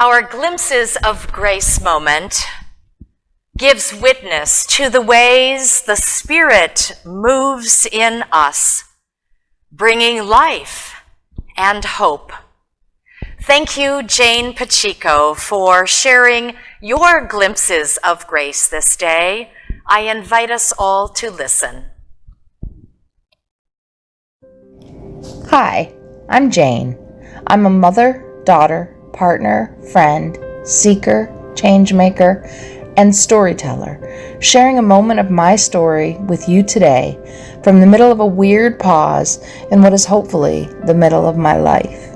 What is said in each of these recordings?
Our Glimpses of Grace moment gives witness to the ways the Spirit moves in us, bringing life and hope. Thank you, Jane Pacheco, for sharing your glimpses of grace this day. I invite us all to listen. Hi, I'm Jane. I'm a mother, daughter, partner, friend, seeker, changemaker, and storyteller, sharing a moment of my story with you today from the middle of a weird pause in what is hopefully the middle of my life.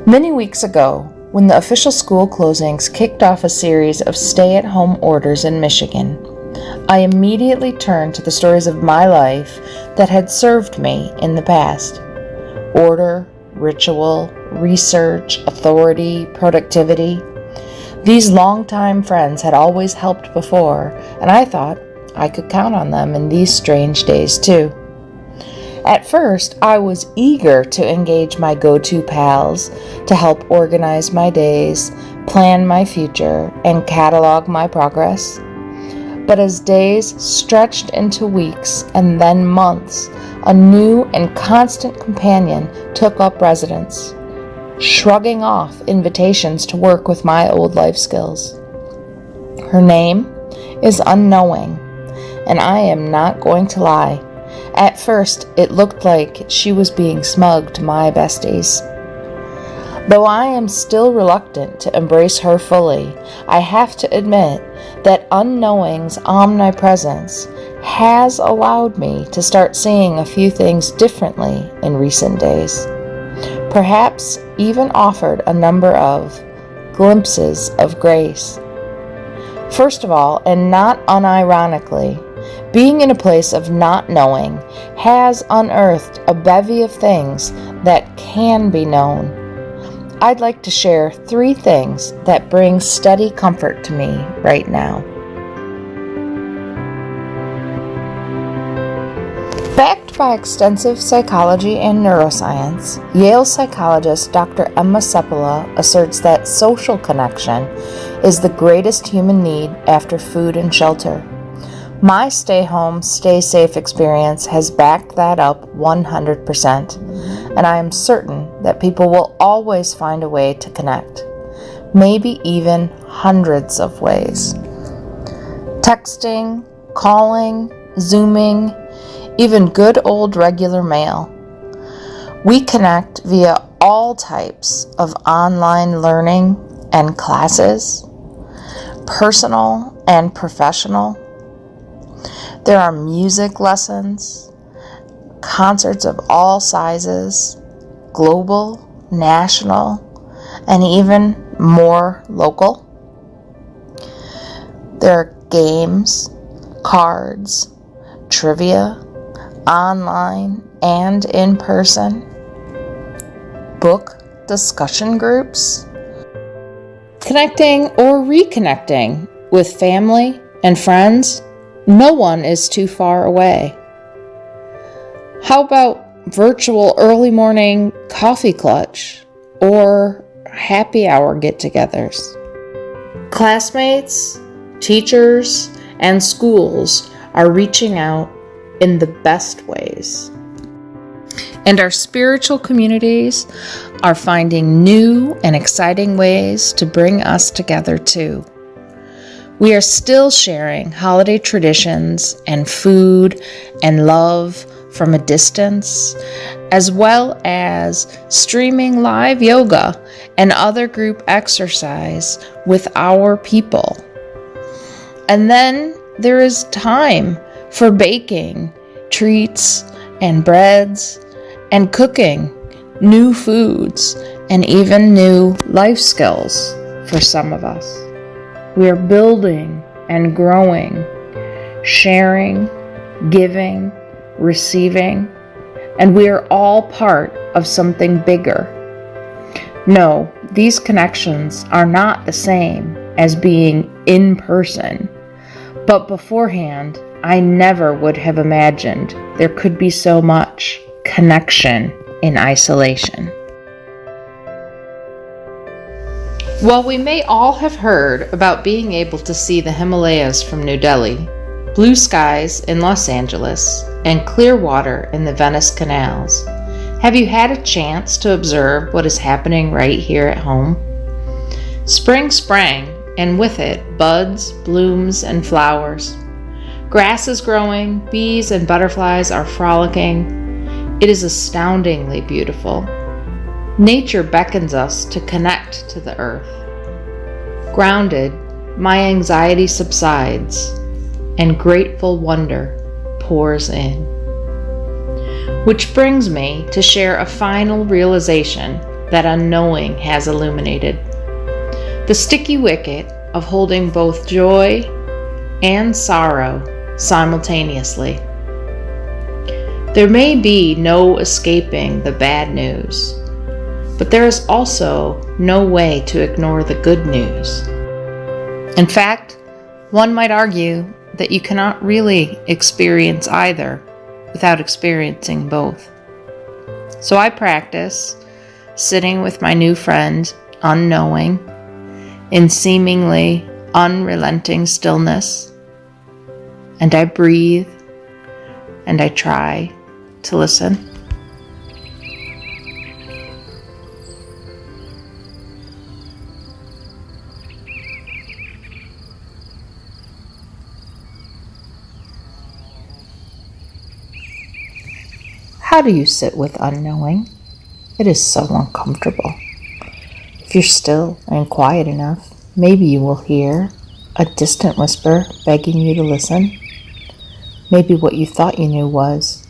Many weeks ago, when the official school closings kicked off a series of stay-at-home orders in Michigan, I immediately turned to the stories of my life that had served me in the past. Order, ritual, research, authority, productivity. These longtime friends had always helped before, and I thought I could count on them in these strange days too. At first, I was eager to engage my go-to pals to help organize my days, plan my future, and catalog my progress. But as days stretched into weeks and then months, a new and constant companion took up residence, shrugging off invitations to work with my old life skills. Her name is Unknowing, and I am not going to lie. At first, it looked like she was being smug to my besties. Though I am still reluctant to embrace her fully, I have to admit that Unknowing's omnipresence has allowed me to start seeing a few things differently in recent days. Perhaps even offered a number of glimpses of grace. First of all, and not unironically, being in a place of not knowing has unearthed a bevy of things that can be known. I'd like to share 3 things that bring steady comfort to me right now. Backed by extensive psychology and neuroscience, Yale psychologist Dr. Emma Seppala asserts that social connection is the greatest human need after food and shelter. My stay home, stay safe experience has backed that up 100%, and I am certain that people will always find a way to connect, maybe even hundreds of ways. Texting, calling, Zooming, even good old regular mail. We connect via all types of online learning and classes, personal and professional. There are music lessons, concerts of all sizes, global, national, and even more local. There are games, cards, trivia, online and in person, book discussion groups, connecting or reconnecting with family and friends. No one is too far away. How about virtual early morning coffee clutch or happy hour get-togethers? Classmates, teachers, and schools are reaching out in the best ways. And our spiritual communities are finding new and exciting ways to bring us together too. We are still sharing holiday traditions and food and love from a distance, as well as streaming live yoga and other group exercise with our people. And then there is time for baking treats and breads and cooking new foods and even new life skills for some of us. We are building and growing, sharing, giving, receiving, and we are all part of something bigger. No, these connections are not the same as being in person, but beforehand, I never would have imagined there could be so much connection in isolation. While we may all have heard about being able to see the Himalayas from New Delhi, blue skies in Los Angeles, and clear water in the Venice canals, have you had a chance to observe what is happening right here at home? Spring sprang, and with it buds, blooms, and flowers. Grass is growing, bees and butterflies are frolicking. It is astoundingly beautiful. Nature beckons us to connect to the earth. Grounded, my anxiety subsides, and grateful wonder pours in. Which brings me to share a final realization that unknowing has illuminated. The sticky wicket of holding both joy and sorrow simultaneously. There may be no escaping the bad news, but there is also no way to ignore the good news. In fact, one might argue that you cannot really experience either without experiencing both. So I practice sitting with my new friend, unknowing, in seemingly unrelenting stillness, and I breathe and I try to listen. How do you sit with unknowing? It is so uncomfortable. If you're still and quiet enough, maybe you will hear a distant whisper begging you to listen. Maybe what you thought you knew was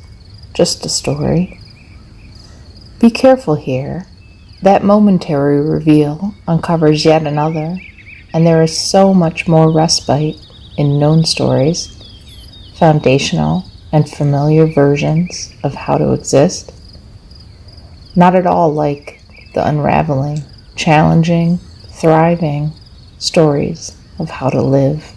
just a story. Be careful here. That momentary reveal uncovers yet another, and there is so much more respite in known stories, foundational and familiar versions of how to exist. Not at all like the unraveling, challenging, thriving stories of how to live.